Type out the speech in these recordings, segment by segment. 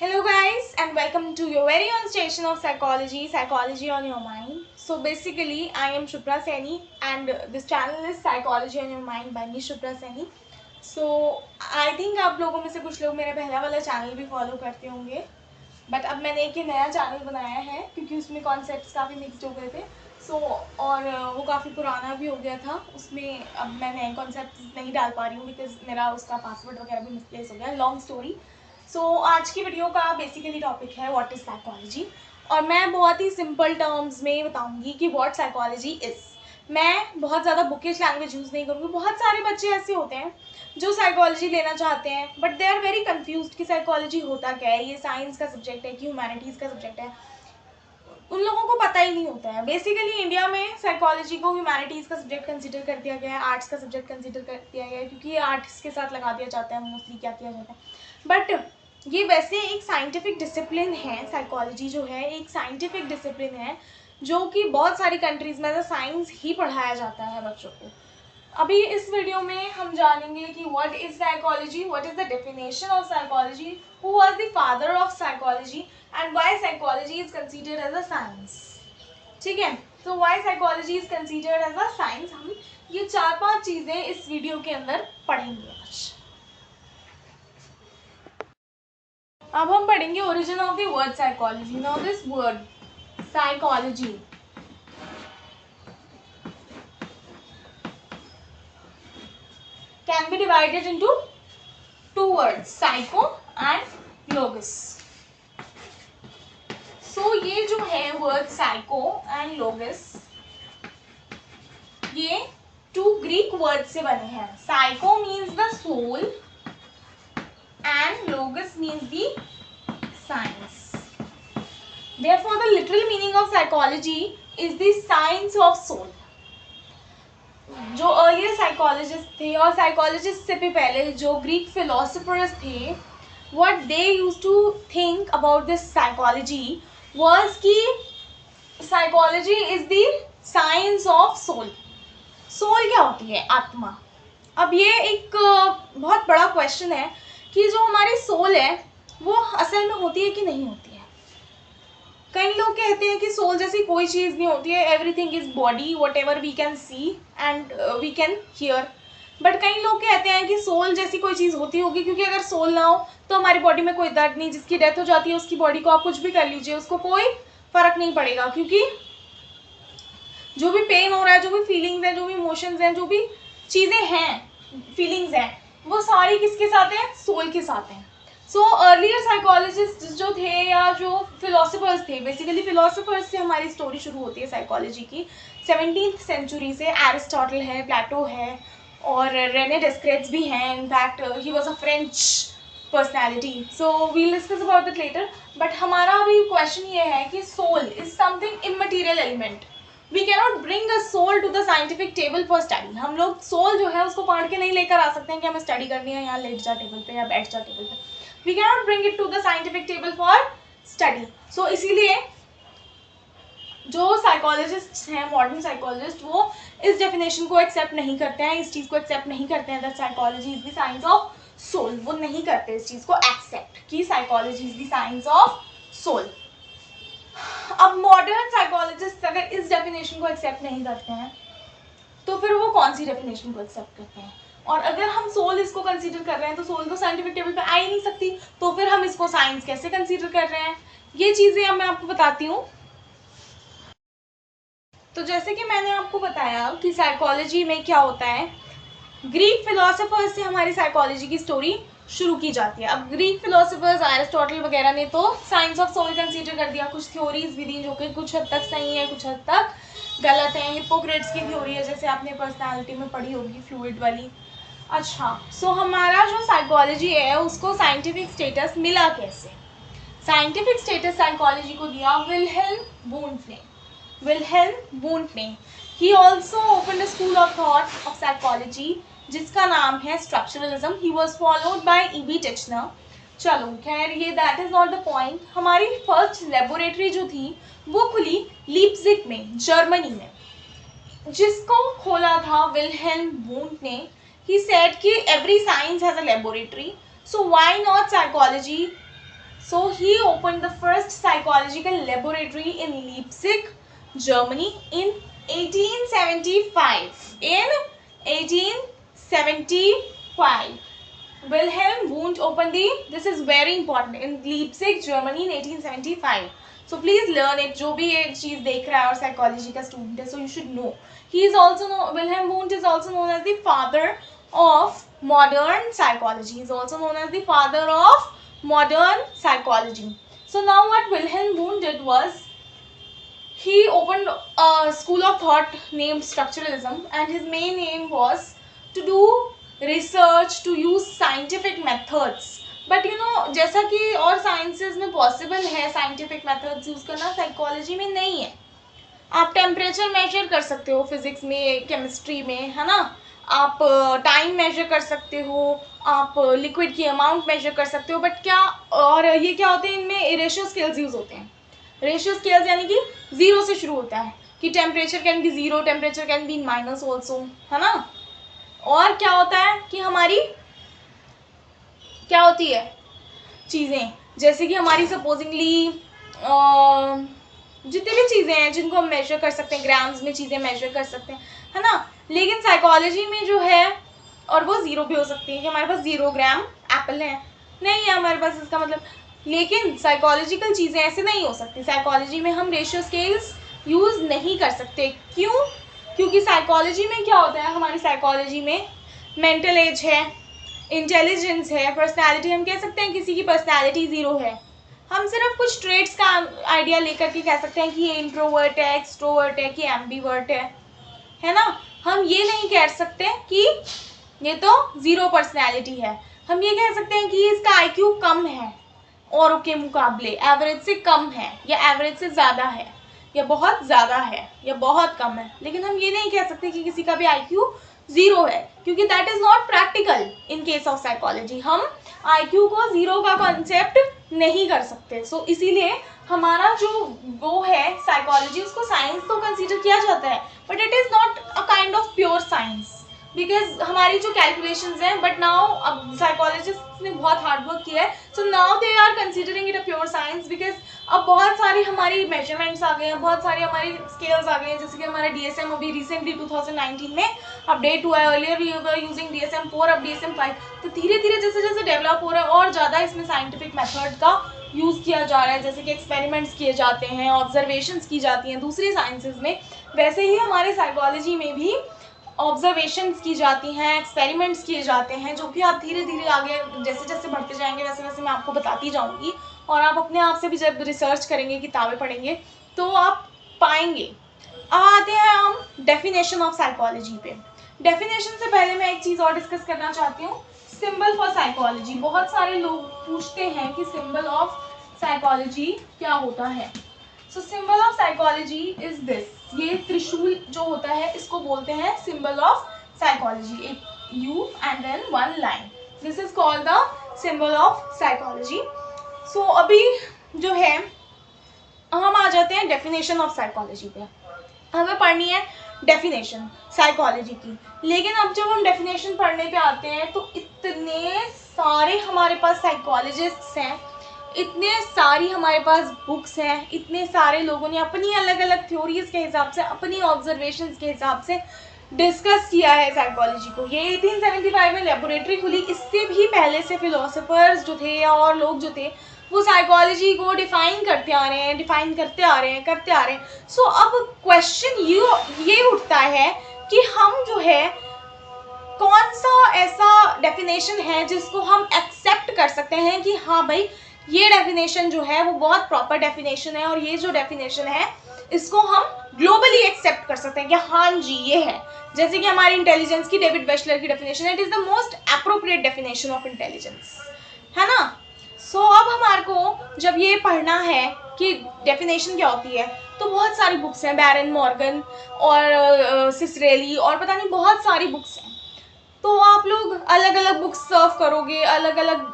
Hello guys and welcome to your very own station of Psychology on Your Mind. So basically I am Shupra Saini and this channel is Psychology on Your Mind by me Shupra Saini. So I think आप लोगों में से कुछ लोग मेरा पहला वाला channel भी फॉलो करते होंगे, बट अब मैंने एक नया चैनल बनाया है क्योंकि उसमें कॉन्सेप्ट्स काफ़ी मिक्सड हो गए थे. और वो काफ़ी पुराना भी हो गया था. उसमें अब मैं नए कॉन्सेप्ट नहीं डाल पा रही हूँ बिकॉज मेरा उसका पासवर्ड वगैरह भी मिसप्लेस हो गया. Long story. आज की वीडियो का बेसिकली टॉपिक है व्हाट इज़ साइकोलॉजी, और मैं बहुत ही सिंपल टर्म्स में बताऊंगी कि व्हाट साइकोलॉजी इज़. मैं बहुत ज़्यादा बुकिश लैंग्वेज यूज़ नहीं करूँगी. बहुत सारे बच्चे ऐसे होते हैं जो साइकोलॉजी लेना चाहते हैं but they are very confused कि साइकोलॉजी होता क्या है, ये साइंस का सब्जेक्ट है कि ह्यूमैनिटीज़ का सब्जेक्ट है. उन लोगों को पता ही नहीं होता है. बेसिकली इंडिया में साइकोलॉजी को ह्यूमैनिटीज़ का सब्जेक्ट कंसिडर कर दिया गया है, आर्ट्स का सब्जेक्ट कंसिडर कर दिया गया है क्योंकि ये आर्ट्स के साथ लगा दिया जाता है. मोस्टली क्या किया जाता है, बट ये वैसे एक साइंटिफिक डिसिप्लिन है. साइकोलॉजी जो है एक साइंटिफिक डिसिप्लिन है जो कि बहुत सारी कंट्रीज़ में एज अ साइंस ही पढ़ाया जाता है बच्चों को. अभी इस वीडियो में हम जानेंगे कि what is psychology, what is the definition of psychology, who was the father of psychology and why psychology is considered as a science. ठीक है, तो why psychology is considered as a science. हम ये 4-5 चीज़ें इस वीडियो के अंदर पढ़ेंगे आज. अब हम पढ़ेंगे origin of the word psychology. Now this word psychology can be divided into two words, psycho and logos. So ये जो है word psycho and logos, ये two Greek words से बने हैं. Psycho means the soul and logos means the science. Therefore the literal meaning of psychology is the science of soul. जो earlier psychologist थे और साइकोलॉजिस्ट से भी पहले जो ग्रीक फिलोसफर्स थे, what they use to think about this psychology was कि psychology is the science of soul. Soul क्या होती है? आत्मा. अब ये एक बहुत बड़ा क्वेश्चन है कि जो हमारी सोल है वो असल में होती है कि नहीं होती है. कई लोग कहते हैं कि सोल जैसी कोई चीज़ नहीं होती है, everything is body, whatever we can see and we can hear. But कई लोग कहते हैं कि सोल जैसी कोई चीज़ होती होगी क्योंकि अगर सोल ना हो तो हमारी बॉडी में कोई दर्द नहीं. जिसकी डेथ हो जाती है उसकी बॉडी को आप कुछ भी कर लीजिए, उसको कोई फर्क नहीं पड़ेगा क्योंकि जो भी पेन हो रहा है, जो भी फीलिंग्स हैं, जो भी इमोशंस हैं, जो भी चीज़ें हैं, फीलिंग्स हैं, वो सारी किसके साथ हैं? सोल के साथ हैं. सो अर्लियर साइकोलॉजिस्ट जो थे या जो फिलोसफर्स थे, बेसिकली फिलोसफर्स से हमारी स्टोरी शुरू होती है साइकोलॉजी की. 17th सेंचुरी से एरिस्टोटल है, प्लेटो है और रेने डेस्क्रेट्स भी हैं. In fact he was a French personality. So we'll discuss about that later. But हमारा अभी क्वेश्चन ये है कि soul is something immaterial element. We cannot bring a soul to the scientific table for study. हम लोग soul जो है उसको पढ़ के नहीं लेकर आ सकते हैं कि हमें स्टडी करनी है, यहाँ लेट जा टेबल पे या बैठ जा टेबल पे. We cannot bring it to the scientific table for study. So इसीलिए जो साइकोलॉजिस्ट हैं, मॉडर्न साइकोलॉजिस्ट, वो इस डेफिनेशन को एक्सेप्ट नहीं करते हैं, इस चीज़ को एक्सेप्ट नहीं करते हैं that psychology is the science of soul. वो नहीं करते इस चीज़ को एक्सेप्ट कि psychology is the science of soul. अब मॉडर्न साइकोलॉजिस्ट अगर इस डेफिनेशन को एक्सेप्ट नहीं करते हैं तो फिर वो कौन सी डेफिनेशन को एक्सेप्ट करते हैं? और अगर हम सोल इसको कंसीडर कर रहे हैं तो सोल तो साइंटिफिक टेबल पे आ ही नहीं सकती, तो फिर हम इसको साइंस कैसे कंसीडर कर रहे हैं? ये चीज़ें अब मैं आपको बताती हूँ. तो जैसे कि मैंने आपको बताया कि साइकोलॉजी में क्या होता है, ग्रीक फिलोसफर्स से हमारी साइकोलॉजी की स्टोरी शुरू की जाती है. अब ग्रीक फिलोसफर्स एरिस्टोटल वगैरह ने तो साइंस ऑफ सोल कंसीडर कर दिया. कुछ थ्योरीज भी दी जो कि कुछ हद तक सही है, कुछ हद तक गलत है. हिप्पोक्रेट्स की थ्योरी है, जैसे आपने पर्सनालिटी में पढ़ी होगी, फ्लूइड वाली. अच्छा, सो हमारा जो साइकोलॉजी है उसको साइंटिफिक स्टेटस मिला कैसे? साइंटिफिक स्टेटस साइकोलॉजी को दिया विल्हेल्म वुंट ने. विल्हेल्म वुंट ने he also open a school of thought of psychology जिसका नाम है structuralism. He was followed by EB Titchener. चलो खैर ये that is not the point. हमारी फर्स्ट लेबोरेटरी जो थी वो खुली लीप्जिग में, जर्मनी में, जिसको खोला था विल्हेल्म वुंट ने. He said कि every science has a laboratory, so why not psychology? So he opened the first psychological laboratory in Leipzig, Germany in 1875. In 1875. Wilhelm Wundt opened this is very important, in Leipzig, Germany in 1875. So please learn it. जो भी ये चीज़ देख रहा है और psychology का student है, so you should know. He is also Wilhelm Wundt is also known as the father of modern psychology. He is also known as the father of modern psychology. So now what Wilhelm Wundt did was, he opened a school of thought named structuralism, and his main aim was to do research, to use scientific methods. But you know, जैसा कि और sciences में possible है scientific methods use करना, psychology में नहीं है. आप टेम्परेचर मेजर कर सकते हो फिजिक्स में, केमिस्ट्री में, है ना. आप टाइम मेजर कर सकते हो, आप लिक्विड की अमाउंट मेजर कर सकते हो, बट क्या, और ये क्या होते हैं, इनमें रेशियो स्केल्स यूज होते हैं. रेशियो स्केल्स यानी कि जीरो से शुरू होता है कि temperature can be zero, temperature can be minus also, है ना. और क्या होता है कि हमारी क्या होती है चीज़ें, जैसे कि हमारी सपोजिंगली जितनी भी चीज़ें हैं जिनको हम मेजर कर सकते हैं, ग्राम्स में चीज़ें मेजर कर सकते हैं, है ना. लेकिन साइकोलॉजी में जो है, और वो ज़ीरो भी हो सकती है कि हमारे पास 0 ग्राम एप्पल है, नहीं है हमारे पास, इसका मतलब. लेकिन साइकोलॉजिकल चीज़ें ऐसे नहीं हो सकती. साइकोलॉजी में हम रेशियो स्केल्स यूज़ नहीं कर सकते. क्यों? क्योंकि साइकोलॉजी में क्या होता है, हमारी साइकोलॉजी में मेंटल एज है, इंटेलिजेंस है, पर्सनैलिटी. हम कह सकते हैं किसी की पर्सनैलिटी 0 है. हम सिर्फ कुछ ट्रेड्स का आइडिया लेकर के कह सकते हैं कि ये इंट्रोवर्ट है, एक्सट्रोवर्ट है, कि एम्बीवर्ट है ना. हम ये नहीं कह सकते कि ये तो 0 पर्सनैलिटी है. हम ये कह सकते हैं कि इसका आईक्यू कम है औरों के मुकाबले, एवरेज से कम है, या एवरेज से ज़्यादा है, या बहुत ज़्यादा है, या बहुत कम है. लेकिन हम ये नहीं कह सकते कि किसी का भी आईक्यू 0 है, क्योंकि that is not practical in case of psychology. हम आईक्यू को 0 का कॉन्सेप्ट नहीं कर सकते. सो इसीलिए हमारा जो वो है साइकोलॉजी, उसको साइंस तो कंसीडर किया जाता है, but it is not a kind of pure science, because हमारी जो कैलकुलेशंस हैं, बट नाउ अब साइकोलॉजिस्ट ने बहुत हार्ड वर्क किया है, so now they are considering it a pure science, because अब बहुत सारी हमारी मेजरमेंट्स आ गए हैं, बहुत सारी हमारी स्केल्स आ गए हैं. जैसे कि हमारा DSM अभी रिसेंटली 2019 में अपडेट हुआ है. Earlier we were using DSM 4, अब DSM 5. तो धीरे धीरे जैसे जैसे डेवलप हो रहा है और ज़्यादा इसमें साइंटिफिक मेथड का यूज़ किया जा रहा है, जैसे कि एक्सपेरिमेंट्स किए जाते हैं, ऑब्जर्वेशंस की जाती हैं दूसरी साइंसेज में, वैसे ही हमारे साइकोलॉजी में भी ऑब्जर्वेशंस की जाती हैं, एक्सपेरिमेंट्स किए जाते हैं, जो कि आप धीरे धीरे आगे जैसे जैसे बढ़ते जाएंगे वैसे वैसे मैं आपको बताती जाऊंगी. और आप अपने आप से भी जब रिसर्च करेंगे, किताबें पढ़ेंगे, तो आप पाएंगे. अब आते हैं हम डेफिनेशन ऑफ साइकोलॉजी पे. डेफिनेशन से पहले मैं एक चीज़ और डिस्कस करना चाहती हूँ, सिंबल फॉर साइकोलॉजी. बहुत सारे लोग पूछते हैं कि सिंबल ऑफ साइकोलॉजी क्या होता है. So symbol of psychology is this. ये त्रिशूल जो होता है इसको बोलते हैं सिंबल ऑफ साइकोलॉजी. एक U and then 1 line. This is called the symbol of psychology. So अभी जो है हम आ जाते हैं डेफिनेशन ऑफ साइकोलॉजी पे. हमें पढ़नी है डेफिनेशन साइकोलॉजी की. लेकिन अब जब हम डेफिनेशन पढ़ने पे आते हैं तो इतने सारे हमारे पास साइकोलॉजिस्ट्स हैं, इतने सारी हमारे पास बुक्स हैं, इतने सारे लोगों ने अपनी अलग अलग थ्योरीज के हिसाब से, अपनी ऑब्जर्वेशंस के हिसाब से डिस्कस किया है साइकोलॉजी को. ये 1875 में लेबोरेटरी खुली. इससे भी पहले से फिलोसोफर्स जो थे या और लोग जो थे वो साइकोलॉजी को डिफाइन करते आ रहे हैं, करते आ रहे हैं. सो अब क्वेश्चन ये उठता है कि हम जो है कौन सा ऐसा डेफिनेशन है जिसको हम एक्सेप्ट कर सकते हैं कि हाँ भाई ये डेफिनेशन जो है वो बहुत प्रॉपर डेफिनेशन है, और ये जो डेफिनेशन है इसको हम ग्लोबली एक्सेप्ट कर सकते हैं कि हाँ जी ये है. जैसे कि हमारी इंटेलिजेंस की डेविड वेशलर की डेफिनेशन है, it is the most appropriate definition of intelligence, है ना. सो अब हमारे को जब ये पढ़ना है कि डेफिनेशन क्या होती है, तो बहुत सारी बुक्स हैं, बैरन मॉर्गन और सिसरेली और पता नहीं बहुत सारी बुक्स हैं. तो आप लोग अलग अलग बुक्स सर्व करोगे, अलग अलग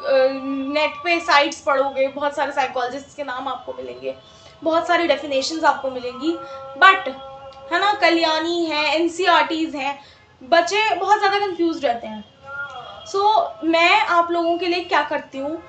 नेट पे साइट्स पढ़ोगे, बहुत सारे साइकोलॉजिस्ट के नाम आपको मिलेंगे, बहुत सारी डेफिनेशंस आपको मिलेंगी, बट है ना कल्याणी है, NCERTs हैं, बच्चे बहुत ज़्यादा कंफ्यूज रहते हैं. सो मैं आप लोगों के लिए क्या करती हूँ,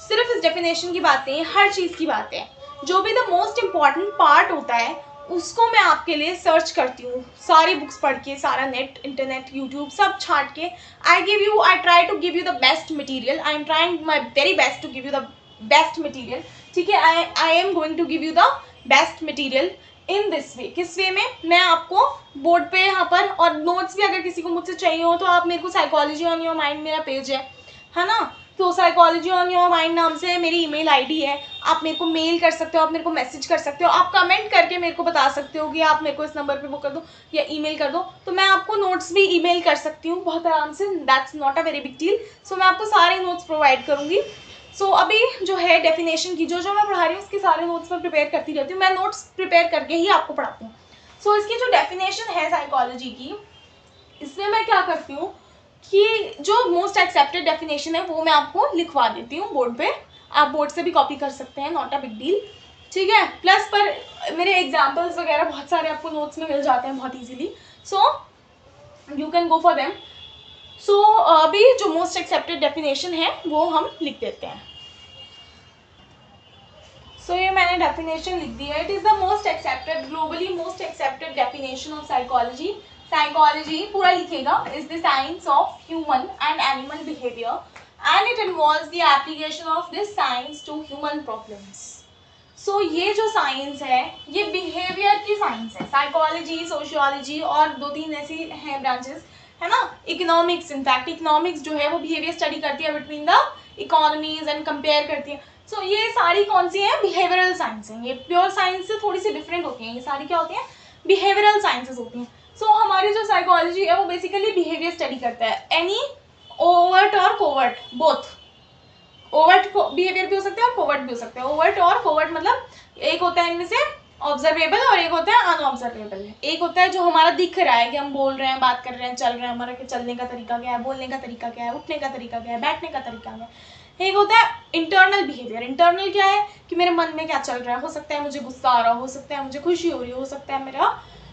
सिर्फ इस डेफिनेशन की बातें, हर चीज़ की बातें, जो भी द मोस्ट इम्पॉर्टेंट पार्ट होता है उसको मैं आपके लिए सर्च करती हूँ, सारी बुक्स पढ़ के, सारा नेट, इंटरनेट, यूट्यूब सब छाट के I try to give you the best material, I am trying my very best to give you the best material, ठीक है। I am going to give you the best material in this way. किस way में? मैं आपको board पे यहाँ पर, और नोट्स भी अगर किसी को मुझसे चाहिए हो तो आप मेरे को साइकोलॉजी ऑन योर माइंड मेरा पेज है ना, तो साइकोलॉजी ऑन योर माइंड नाम से मेरी ईमेल आईडी है, आप मेरे को मेल कर सकते हो, आप मेरे को मैसेज कर सकते हो, आप कमेंट करके मेरे को बता सकते हो कि आप मेरे को इस नंबर पे वो कर दो या ईमेल कर दो, तो मैं आपको नोट्स भी ईमेल कर सकती हूँ बहुत आराम से, that's not a very big deal. So मैं आपको सारे नोट्स प्रोवाइड करूँगी। सो अभी जो है डेफिनेशन की जो मैं पढ़ा रही हूँ उसके सारे नोट्स मैं प्रिपेयर करती रहती हूँ, मैं नोट्स प्रिपेयर करके ही आपको पढ़ाती हूँ। सो इसकी जो डेफिनेशन है साइकोलॉजी की, इसमें मैं क्या करती हूँ कि जो मोस्ट एक्सेप्टेड डेफिनेशन है वो मैं आपको लिखवा देती हूँ बोर्ड पे, आप बोर्ड से भी कॉपी कर सकते हैं, नॉट अ बिग डील, ठीक है। प्लस पर मेरे एग्जाम्पल्स वगैरह बहुत सारे आपको नोट्स में मिल जाते हैं बहुत easily, so you can go for them. So अभी जो मोस्ट एक्सेप्टेड डेफिनेशन है वो हम लिख देते हैं। सो ये मैंने डेफिनेशन लिख दी है। It is the most accepted, globally most accepted definition of psychology. Psychology पूरा लिखेगा, is the science of human and animal behaviour and it involves the application of this science to human problems. So ये जो science है ये behaviour की science है, psychology, sociology और 2-3 ऐसी हैं ब्रांचेस, है ना। इकोनॉमिक्स, इनफैक्ट इकोनॉमिक्स जो है वो बिहेवियर स्टडी करती है between the economies and compare करती है। सो ये सारी कौन सी हैं? बिहेवियरल साइंस हैं। ये प्योर साइंस से थोड़ी सी डिफरेंट होती हैं, ये सारी क्या होती हैं? बिहेवियरल साइंसेस होती हैं। सो हमारी जो साइकोलॉजी है वो बेसिकली बिहेवियर स्टडी करता है, एनी ओवर्ट और कोवर्ट, बोथ। ओवर्ट बिहेवियर भी हो सकता है और कोवर्ट भी हो सकता है। ओवर्ट और कोवर्ट मतलब एक होता है इनमें से ऑब्जर्वेबल और एक होता है अनऑब्जर्वेबल। एक होता है जो हमारा दिख रहा है कि हम बोल रहे हैं, बात कर रहे हैं, चल रहे हैं, हमारा चलने का तरीका क्या है, बोलने का तरीका क्या है, उठने का तरीका क्या है, बैठने का तरीका क्या है। एक होता है इंटरनल बिहेवियर। इंटरनल क्या है कि मेरे मन में क्या चल रहा है, हो सकता है मुझे गुस्सा आ रहा हो सकता है मुझे खुशी हो रही हो सकता है मेरा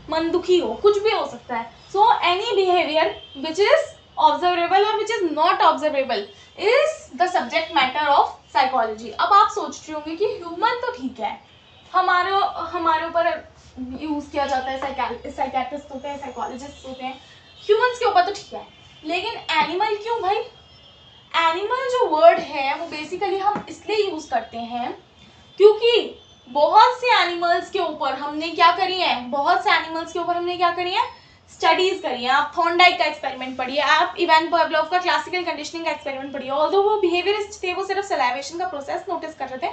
मन दुखी हो, कुछ भी हो सकता है। So any behaviour which is observable और which is not observable is the subject matter of psychology. अब आप सोच रहे होंगे कि ह्यूमन तो ठीक है, हमारे ऊपर यूज किया जाता है, साइकियाट्रिस्ट होते हैं, साइकोलॉजिस्ट होते हैं, ह्यूमंस के ऊपर तो ठीक है, लेकिन एनिमल क्यों भाई? एनिमल जो वर्ड है वो बेसिकली हम इसलिए यूज करते हैं क्योंकि बहुत से एनिमल्स के ऊपर हमने क्या करी है, बहुत से एनिमल्स के ऊपर हमने क्या करी है, स्टडीज करी है। आप थॉर्नडाइक का एक्सपेरिमेंट पढ़िए, आप इवान पावलोव का क्लासिकल कंडीशनिंग का एक्सपेरिमेंट पढ़िए। ऑल्दो वो बिहेवियरिस्ट थे, वो सिर्फ सलाइवेशन का प्रोसेस नोटिस कर रहे थे,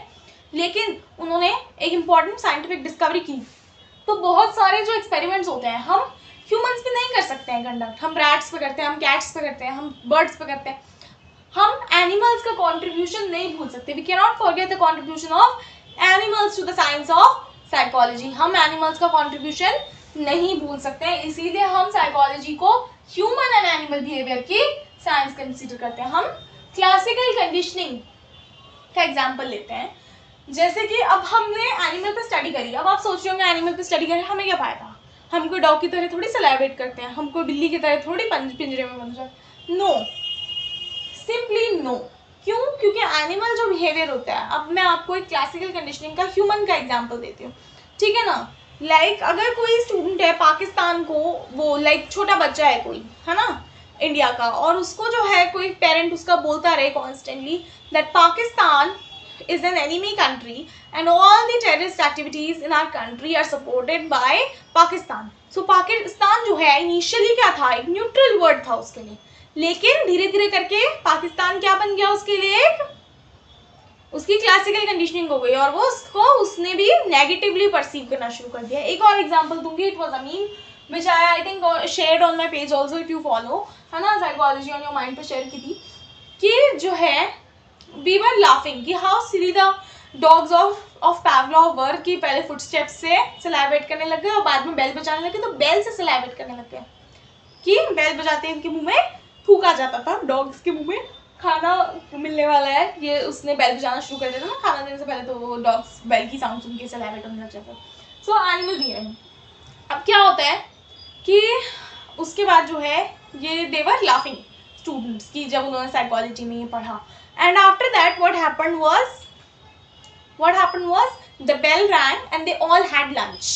लेकिन उन्होंने एक इंपॉर्टेंट साइंटिफिक डिस्कवरी की। तो बहुत सारे जो एक्सपेरिमेंट्स होते हैं हम ह्यूमंस पे नहीं कर सकते हैं कंडक्ट, हम रैट्स पे करते हैं, हम कैट्स पे करते हैं, हम बर्ड्स पे करते हैं, हम एनिमल्स का कंट्रीब्यूशन नहीं भूल सकते। We can not forget the contribution of animals to the science of psychology. हम एनिमल्स का कंट्रीब्यूशन नहीं भूल सकते हैं, इसीलिए हम साइकोलॉजी को ह्यूमन एंड एनिमल बिहेवियर की साइंस कंसीडर करते हैं। हम क्लासिकल कंडीशनिंग का एग्जाम्पल लेते हैं, जैसे कि अब हमने एनिमल पे स्टडी करी। अब आप सोच रहे होंगे एनिमल पे स्टडी करें हमें क्या फायदा, हम कोई डॉग की तरह थोड़ी सलाइवेट करते हैं, हम कोई बिल्ली की तरह थोड़ी पिंजरे में बंद जाए। No, simply no. क्यों? क्योंकि एनिमल जो बिहेवियर होता है, अब मैं आपको एक क्लासिकल कंडीशनिंग का ह्यूमन का एग्जांपल देती हूँ, ठीक है ना। लाइक अगर कोई स्टूडेंट है पाकिस्तान को, वो लाइक छोटा बच्चा है कोई, है ना, इंडिया का, और उसको जो है कोई पेरेंट उसका बोलता रहे constantly that Pakistan is an enemy country and all the terrorist activities in our country are supported by Pakistan. So Pakistan जो है इनिशियली क्या था, एक न्यूट्रल वर्ड था उसके लिए, लेकिन धीरे धीरे करके पाकिस्तान क्या बन गया उसके लिए, एक उसकी क्लासिकल कंडीशनिंग हो गई और वो उसने भी नेगेटिवली परसीव करना शुरू कर दिया। एक और एग्जांपल दूंगी, it was a meme which I think shared on my page also if you follow, है ना, साइकोलॉजी ऑन योर माइंड पे शेयर की थी कि जो है we were laughing कि how silly the dogs of Pavlov were कि पहले फुटस्टेप्स से सलाइवेट करने लग गए और बाद में बेल बजाने लगे तो बेल से सलाइवेट करने लग गए, कि बेल बजाते इनके मुंह में थूका जाता था, डॉग्स के मुंह में खाना मिलने वाला है, ये उसने बेल बजाना शुरू कर दिया था ना खाना देने से पहले, तो वो डॉग्स बेल की साउंड सुन के सलाइवेट होने लग जाता। So animal behaviour. अब क्या होता है कि उसके बाद जो है ये देवर लाफिंग स्टूडेंट्स की, जब उन्होंने साइकोलॉजी में ये पढ़ा And after that what happened was the bell rang and they all had lunch.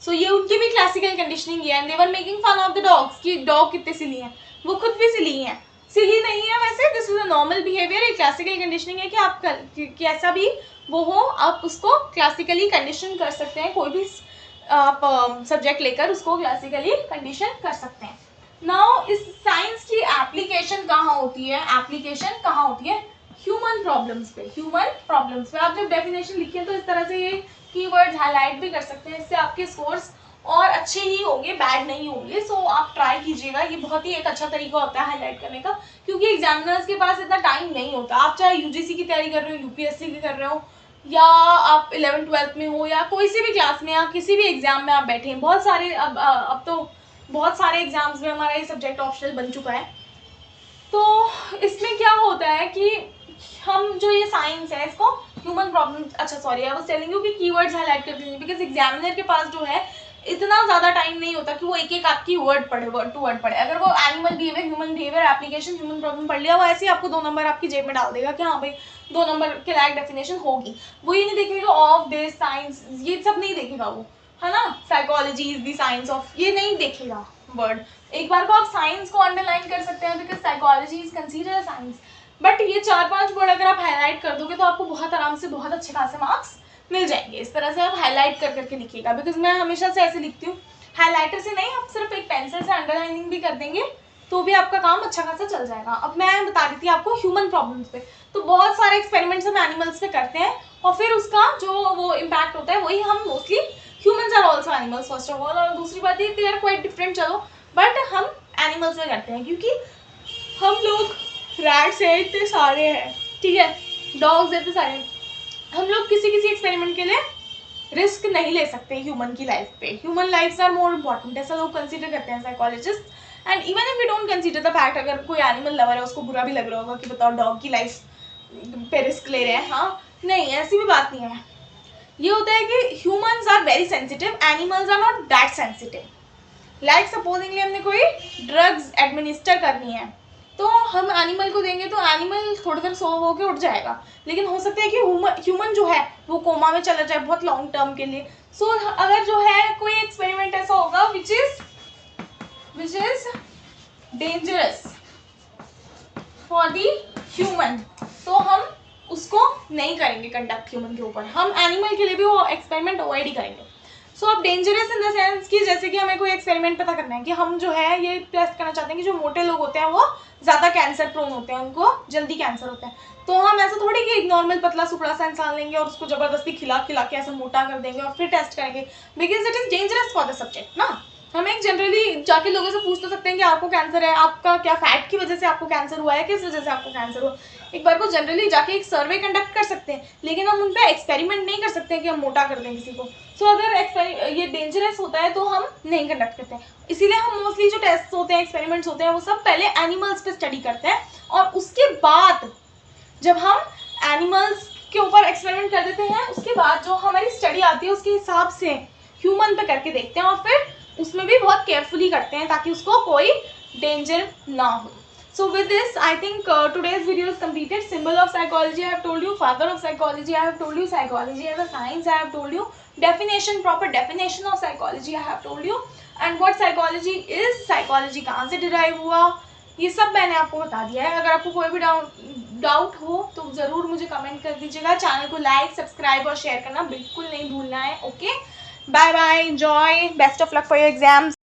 So ये उनकी भी क्लासिकल कंडीशनिंग है. And they were making fun of the dogs कि डॉग कितने सिली हैं. वो खुद भी सिली हैं, सिली नहीं है वैसे. This is a normal behaviour. एक क्लासिकल कंडीशनिंग है कि आप कैसा भी वो हो आप उसको क्लासिकली कंडीशन कर सकते हैं. कोई भी आप सब्जेक्ट लेकर उसको क्लासिकली कंडीशन कर सकते हैं. नाउ इस साइंस की एप्लीकेशन कहाँ होती है? एप्लीकेशन कहाँ होती है? ह्यूमन प्रॉब्लम्स पे. ह्यूमन प्रॉब्लम्स पे आप जब डेफिनेशन लिखें तो इस तरह से ये कीवर्ड्स हाईलाइट भी कर सकते हैं. इससे आपके स्कोर्स और अच्छे ही होंगे, बैड नहीं होंगे. सो आप ट्राई कीजिएगा. ये बहुत ही एक अच्छा तरीका होता है हाईलाइट करने का, क्योंकि एग्जामिनर्स के पास इतना टाइम नहीं होता. आप चाहे यूजीसी की तैयारी कर रहे हो, यूपीएससी की कर रहे हो, या आप 11th-12th में हो, या कोई सी भी क्लास में या किसी भी एग्जाम में आप बैठे हैं. बहुत सारे अब तो बहुत सारे एग्जाम्स में हमारा ये सब्जेक्ट ऑप्शनल बन चुका है. तो इसमें क्या होता है कि हम जो ये साइंस है इसको ह्यूमन प्रॉब्लम, अच्छा sorry I was telling you कि कीवर्ड्स हाईलाइट कर दीजिए, बिकॉज एग्जामिनर के पास जो है इतना ज़्यादा टाइम नहीं होता कि वो एक एक आपकी वर्ड पढ़े, वर्ड टू वर्ड पढ़े. अगर वो animal behaviour, human behaviour, application, human problem पढ़ लिया, वो ऐसे ही आपको 2 नंबर आपकी जेब में डाल देगा कि हाँ भाई 2 नंबर के लायक डेफिनेशन होगी. वो ये नहीं देखेगा ऑफ दिस साइंस, ये सब नहीं देखेगा वो, है ना. Psychology is the science of, ये नहीं देखेगा वर्ड. एक बार को आप साइंस को अंडरलाइन कर सकते हैं because psychology is considered science. But ये 4-5 वर्ड अगर आप हाईलाइट कर दोगे तो आपको बहुत आराम से बहुत अच्छे खासे मार्क्स मिल जाएंगे. इस तरह से आप हाईलाइट कर करके लिखिएगा, बिकॉज मैं हमेशा से ऐसे लिखती हूँ. हाईलाइटर से नहीं, आप सिर्फ एक पेंसिल से अंडरलाइनिंग भी कर देंगे तो भी आपका काम अच्छा खासा चल जाएगा. अब मैं बता रही थी आपको ह्यूमन प्रॉब्लम्स पे. तो बहुत सारे एक्सपेरिमेंट्स हम एनिमल्स पे करते हैं और फिर उसका जो वो इम्पैक्ट होता है वही हम mostly humans are also animals first of all. और दूसरी बात ये दे आर क्वाइट डिफरेंट, चलो, बट हम एनिमल्स में करते हैं क्योंकि हम लोग रैट्स है इतने सारे हैं, ठीक है, डॉग्स इतने सारे हैं. हम लोग किसी किसी एक्सपेरिमेंट के लिए रिस्क नहीं ले सकते ह्यूमन की लाइफ पे. Human lives are more important, ऐसा लोग कंसीडर करते हैं psychologist. And even if you don't consider the fact, अगर कोई एनिमल लवर है उसको बुरा भी लग रहा होगा कि बताओ डॉग की लाइफ पे रिस्क ले रहे हैं. हाँ नहीं, ऐसी भी बात नहीं है. ये होता है कि humans are very sensitive, animals are not that sensitive. Like supposingly हमने कोई ड्रग्स एडमिनिस्टर करनी है तो हम एनिमल को देंगे तो एनिमल थोड़ी देर सो होकर उठ जाएगा, लेकिन हो सकता है कि ह्यूमन जो है वो कोमा में चला जाए बहुत लॉन्ग टर्म के लिए. सो अगर जो है कोई एक्सपेरिमेंट ऐसा होगा which is dangerous for the human, तो हम उसको नहीं करेंगे कंडक्ट ह्यूमन के ऊपर. हम एनिमल के लिए भी वो एक्सपेरिमेंट अवॉइड ही करेंगे. सो अब डेंजरस इन द सेंस कि जैसे कि हमें कोई एक्सपेरिमेंट पता करना है कि हम जो है ये टेस्ट करना चाहते हैं कि जो मोटे लोग होते हैं वो ज़्यादा कैंसर प्रोन होते हैं, उनको जल्दी कैंसर होता है. तो हम ऐसा थोड़ी कि एक नॉर्मल पतला सुपड़ा सा इंसान लेंगे और उसको ज़बरदस्ती खिला के ऐसा मोटा कर देंगे और फिर टेस्ट करेंगे, because it is dangerous for the subject ना. हम एक जनरली जाके लोगों से पूछ तो सकते हैं कि आपको कैंसर है, आपका क्या फैट की वजह से आपको कैंसर हुआ है, किस वजह से आपको कैंसर हुआ. एक बार को जनरली जाके एक सर्वे कंडक्ट कर सकते हैं, लेकिन हम उन पर एक्सपेरिमेंट नहीं कर सकते कि हम मोटा कर दें किसी को. सो अगर ये डेंजरस होता है तो हम नहीं कंडक्ट करते हैं. इसीलिए हम मोस्टली जो टेस्ट होते हैं, एक्सपेरिमेंट्स होते हैं, वो सब पहले एनिमल्स पे स्टडी करते हैं और उसके बाद जब हम एनिमल्स के ऊपर एक्सपेरिमेंट कर देते हैं उसके बाद जो हमारी स्टडी आती है उसके हिसाब से ह्यूमन पे करके देखते हैं और फिर उसमें भी बहुत केयरफुली करते हैं ताकि उसको कोई डेंजर ना हो. So with this, I think today's video is completed. Symbol of psychology I have told you, father of psychology I have told you, psychology as a science I have told you, definition, proper definition of psychology I have told you, and what psychology is, psychology कहाँ से derive हुआ, ये सब मैंने आपको बता दिया है. अगर आपको कोई भी डाउट हो तो ज़रूर मुझे कमेंट कर दीजिएगा. चैनल को लाइक, सब्सक्राइब और शेयर करना बिल्कुल नहीं भूलना है. Okay, bye bye, enjoy, best of luck for your exams.